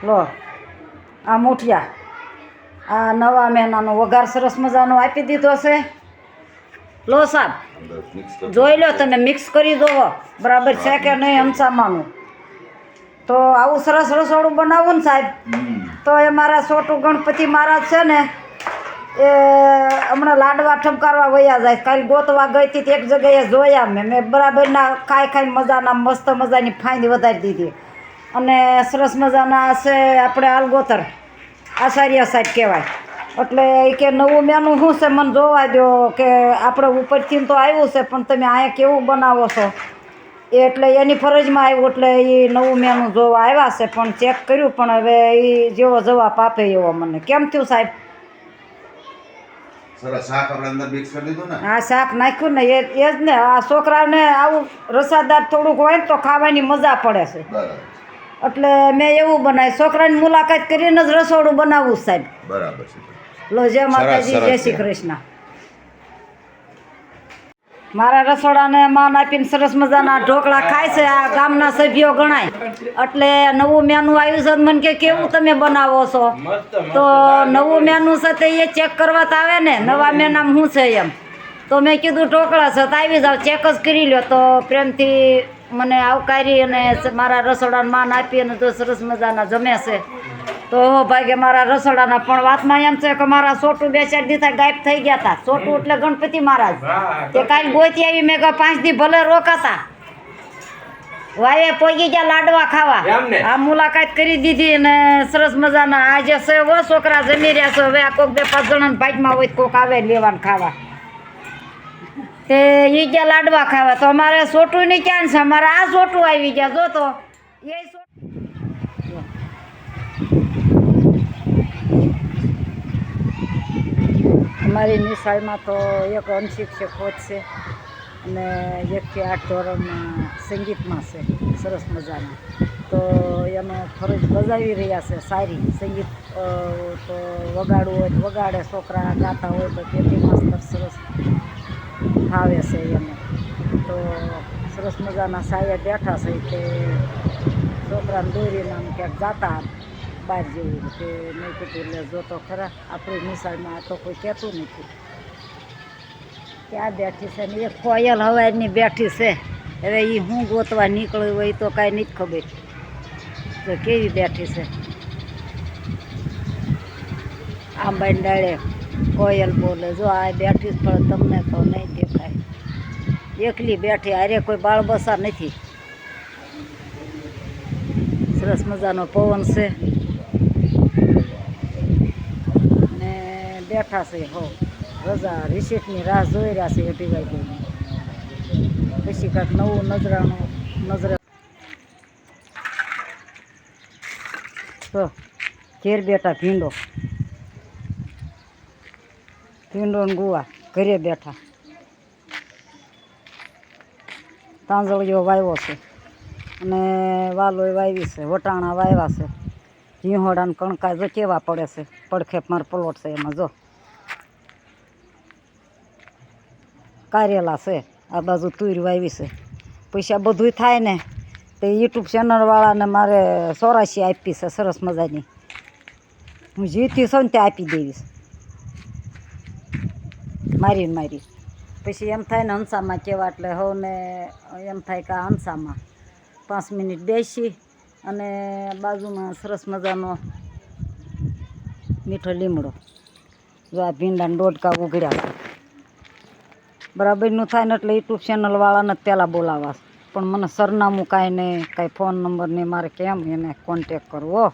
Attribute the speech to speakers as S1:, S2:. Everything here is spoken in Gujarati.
S1: લો આ મૂઠિયા આ નવા મહિનાનો વઘાર સરસ મજાનો આપી દીધો છે. લો સાહેબ જોઈ લો, તમે મિક્સ કરી દો બરાબર છે કે નહીં હંસામાનું. તો આવું સરસ રસોડું બનાવવું ને સાહેબ, તો એ મારા છોટું ગણપતિ મહારાજ છે ને એ હમણાં લાડવા ઠપકારવા વયા જાય. કાલે ગોતવા ગઈ હતી એક જગ્યાએ જોયા મેં બરાબરના ખાઈ મજાના મસ્ત મજાની ફાંદી વધારી દીધી. અને સરસ મજાના છે આપણે આલગોતર આચાર્ય સાહેબ કહેવાય. એટલે એ કે નવું મેનુ શું છે મને જોવા દો, કે આપણે ઉપરથી તો આવ્યું છે પણ તમે અહીંયા કેવું બનાવો છો, એટલે એની ફરજમાં આવ્યું. એટલે એ નવું મેનુ જોવા આવ્યા છે, પણ ચેક કર્યું પણ હવે એ જેવો જવાબ આપે એવો મને. કેમ થયું સાહેબ? હા શાક નાખ્યું ને એ જ ને. આ છોકરાને આવું રસાદાર થોડુંક હોય ને તો ખાવાની મજા પડે છે. એટલે મેં એવું બનાવ્યું, છોકરાની મુલાકાત કરીને જ રસોડું બનાવવું સાહેબ.
S2: બરાબર છે.
S1: લો જય માતાજી, જય શ્રી કૃષ્ણ. મારા રસોડાને માન આપીને સરસ મજાના ઢોકળા ખાય છે આ ગામના સભ્યો ગણાય. એટલે નવું મેનુ આવ્યું છે, મને કે કેવું તમે બનાવો છો? તો નવું મેનુ છે તે એ ચેક કરવા તો આવે ને નવા મેનામાં શું છે એમ. તો મેં કીધું ઢોકળા છે તો આવી જાવ, ચેક જ કરી લો. તો પ્રેમથી મને આવકારી અને મારા રસોડાને માન આપી અને તો સરસ મજાના જમે છે. તો ભાગે મારા રસોડાના પણ વાતમાં એમ છે કે મારા છોટું 2-4 દી ગાયબ થઈ ગયા હતા. છોટું એટલે ગણપતિ મહારાજ. તે કાલે ગોતી આવી, મેં કહ્યું 5 દી ભલે રોકાતા વાયે પોગી ગયા લાડવા ખાવા. આ મુલાકાત કરી દીધી અને સરસ મજાના આજે છે હો છોકરા જમી રહ્યા છે. હવે આ કોઈક 2-5 જણાના ભાગમાં હોય કોઈક આવે લેવાનું ખાવા. તે એ ગયા લાડવા ખાવા. તો અમારે છોટું ની ક્યાં છે, અમારે આ છોટું આવી ગયા. જો તો એ અમારી નિશાળમાં તો એક અનશિક્ષક હોત છે અને 1 થી 8 ધોરણમાં સંગીતમાં છે સરસ મજાના. તો એનો ફરજ બજાવી રહ્યા છે સારી. સંગીત તો વગાડવું હોય તો વગાડે, છોકરા ગાતા હોય તો તેથી માસ્તર સરસ ફાવે છે એને. તો સરસ મજાના સાહેબ બેઠા છે તે છોકરાને દોરીને આમ ક્યાંક જાતા બહાર જેવું. તે મેં કીધું એટલે જો તો ખરા આપણી નિશાળમાં આ તો કોઈ કહેતું નથી. ક્યાં બેઠી છે ને એક કોયલ હવારની બેઠી છે. હવે એ હું ગોતવા નીકળ્યું હોય તો કાંઈ નથી ખબર તો કેવી બેઠી છે. આંબાની ડાળે કોયલ બોલે. જો આ બેઠી પણ તમને તો નહીં દેખાય. એકલી બેઠી, અરે કોઈ બાળ બસા નથી. સરસ મજાનો પવન છે ને બેઠા છે. હો રજા રિસીટની રાહ જોઈ રહ્યા છે અઢી વાગ્યાની. પછી કાંઈક નવું નજરાણું નજરે તો ઘેર બેઠા ભીંડો ને ગુવા ઘરે બેઠા. તાંજળીઓ વાવ્યો છે અને વાલોય વાવી છે, વટાણા વાવ્યા છે, ઝીંહોડાને કણકા જો કેવા પડે છે. પડખે માર પ્લોટ છે એમાં જો કારેલા છે. આ બાજુ તુર વાવી છે. પૈસા બધું થાય ને તે યુટ્યુબ ચેનલવાળાને મારે 84 આપી છે સરસ મજાની. હું જીતી છું ને તે આપી દેવીશ મારી. પછી એમ થાય ને હંસામાં કહેવા એટલે હવને એમ થાય કે આ હંસામાં 5 મિનિટ બેસી અને બાજુમાં સરસ મજાનો મીઠો લીમડો. જો આ ભીંડાને ડોડકા ઉઘડ્યા છે. બરાબરનું થાય ને એટલે યુટ્યુબ ચેનલવાળાને જ પહેલાં બોલાવા. પણ મને સરનામું કાંઈ નહીં, કાંઈ ફોન નંબર નહીં, મારે કેમ એને કોન્ટેક કરવો.